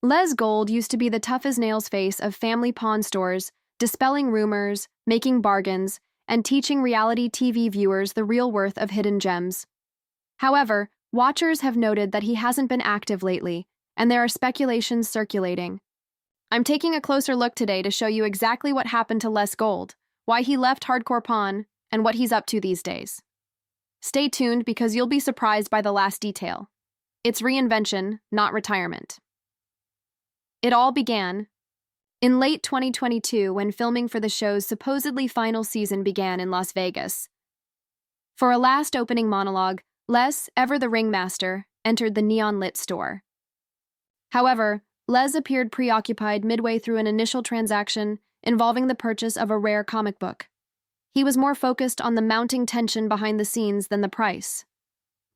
Les Gold used to be the tough-as-nails face of family pawn stores, dispelling rumors, making bargains, and teaching reality TV viewers the real worth of hidden gems. However, watchers have noted that he hasn't been active lately, and there are speculations circulating. I'm taking a closer look today to show you exactly what happened to Les Gold, why he left Hardcore Pawn, and what he's up to these days. Stay tuned because you'll be surprised by the last detail. It's reinvention, not retirement. It all began in late 2022 when filming for the show's supposedly final season began in Las Vegas. For a last opening monologue, Les, ever the ringmaster, entered the neon-lit store. However, Les appeared preoccupied midway through an initial transaction involving the purchase of a rare comic book. He was more focused on the mounting tension behind the scenes than the price.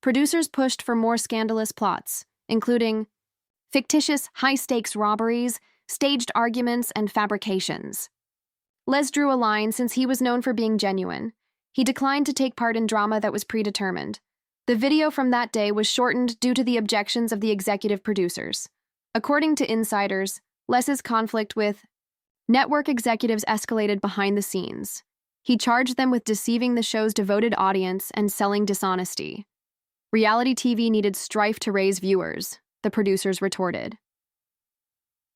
Producers pushed for more scandalous plots, including fictitious high-stakes robberies, staged arguments, and fabrications. Les drew a line since he was known for being genuine. He declined to take part in drama that was predetermined. The video from that day was shortened due to the objections of the executive producers. According to insiders, Les's conflict with network executives escalated behind the scenes. He charged them with deceiving the show's devoted audience and selling dishonesty. Reality TV needed strife to raise viewers, the producers retorted.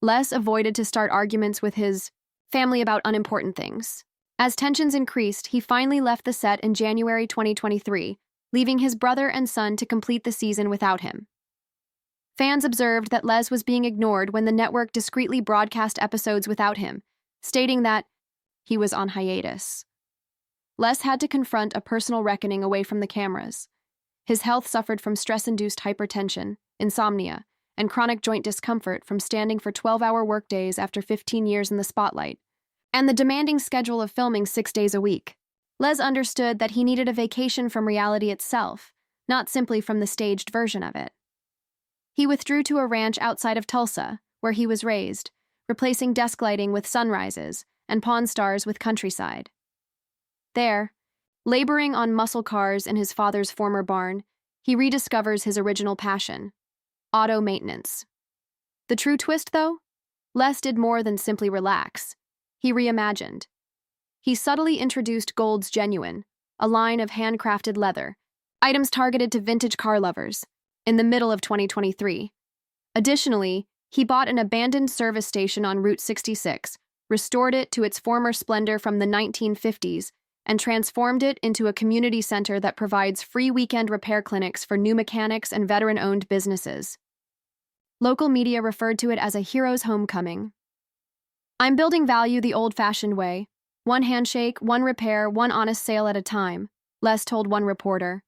Les avoided to start arguments with his family about unimportant things. As tensions increased, he finally left the set in January 2023, leaving his brother and son to complete the season without him. Fans observed that Les was being ignored when the network discreetly broadcast episodes without him, stating that he was on hiatus. Les had to confront a personal reckoning away from the cameras. His health suffered from stress-induced hypertension, insomnia, and chronic joint discomfort from standing for 12-hour workdays after 15 years in the spotlight, and the demanding schedule of filming 6 days a week. Les understood that he needed a vacation from reality itself, not simply from the staged version of it. He withdrew to a ranch outside of Tulsa, where he was raised, replacing desk lighting with sunrises and Pawn Stars with countryside. There, laboring on muscle cars in his father's former barn, he rediscovers his original passion: auto maintenance. The true twist, though? Les did more than simply relax. He reimagined. He subtly introduced Gold's Genuine, a line of handcrafted leather, items targeted to vintage car lovers, in the middle of 2023. Additionally, he bought an abandoned service station on Route 66, restored it to its former splendor from the 1950s, and transformed it into a community center that provides free weekend repair clinics for new mechanics and veteran-owned businesses. Local media referred to it as a hero's homecoming. "I'm building value the old-fashioned way. One handshake, one repair, one honest sale at a time," Les told one reporter.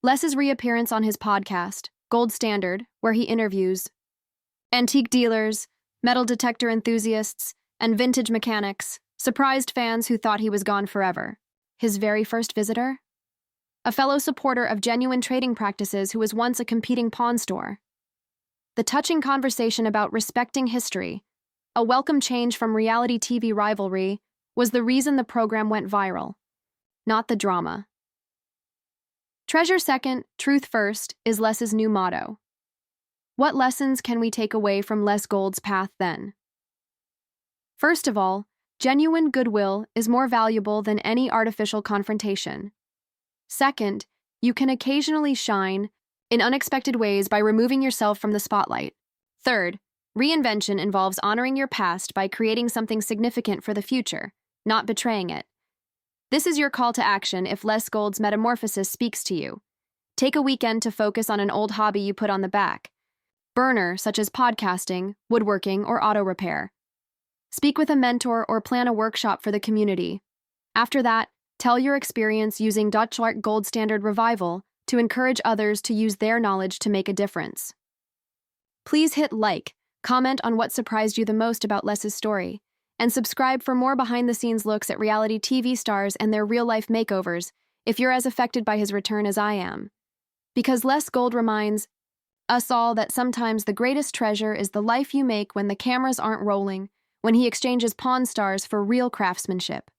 Les's reappearance on his podcast, Gold Standard, where he interviews antique dealers, metal detector enthusiasts, and vintage mechanics, surprised fans who thought he was gone forever. His very first visitor? A fellow supporter of genuine trading practices who was once a competing pawn store. The touching conversation about respecting history, a welcome change from reality TV rivalry, was the reason the program went viral, not the drama. Treasure second, truth first is Les's new motto. What lessons can we take away from Les Gold's path then? First of all, genuine goodwill is more valuable than any artificial confrontation. Second, you can occasionally shine in unexpected ways by removing yourself from the spotlight. Third, reinvention involves honoring your past by creating something significant for the future, not betraying it. This is your call to action if Les Gold's metamorphosis speaks to you. Take a weekend to focus on an old hobby you put on the back burner, such as podcasting, woodworking, or auto repair. Speak with a mentor or plan a workshop for the community. After that, tell your experience using Dutchlark Gold Standard Revival to encourage others to use their knowledge to make a difference. Please hit like, comment on what surprised you the most about Les's story, and subscribe for more behind-the-scenes looks at reality TV stars and their real-life makeovers if you're as affected by his return as I am. Because Les Gold reminds us all that sometimes the greatest treasure is the life you make when the cameras aren't rolling, when he exchanges Pawn Stars for real craftsmanship.